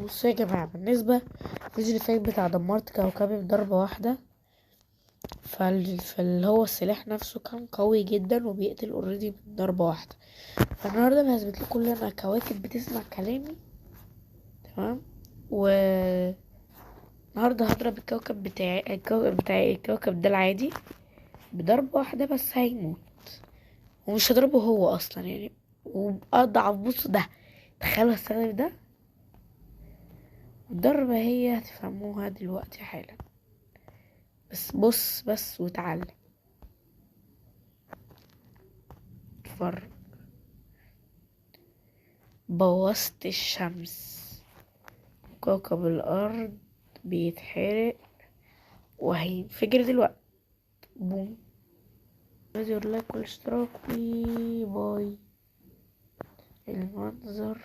بصوا يا جماعة، بالنسبة الفيديو اللي فات بتاع دمرت كوكبي بضربة واحدة، فاللي هو السلاح نفسه كان قوي جدا وبيقتل اوريدي من ضربة واحدة. فالنهاردة انا هثبت لكم ان انا كواكب بتسمع كلامي، تمام. و النهاردة هضرب الكوكب ده العادي بضربة واحدة بس هيموت، ومش هضربه هو اصلا يعني، وأضعف. بص ده، تخيلوا هستخدم ده. الضربة هي هتفهموها دلوقتي حالا، بس بص بس وتعلم. اتفرج. بوظت الشمس، كوكب الأرض بيتحرق وهينفجر دلوقتي. بوم. لايك والاشتراك. باي. المنظر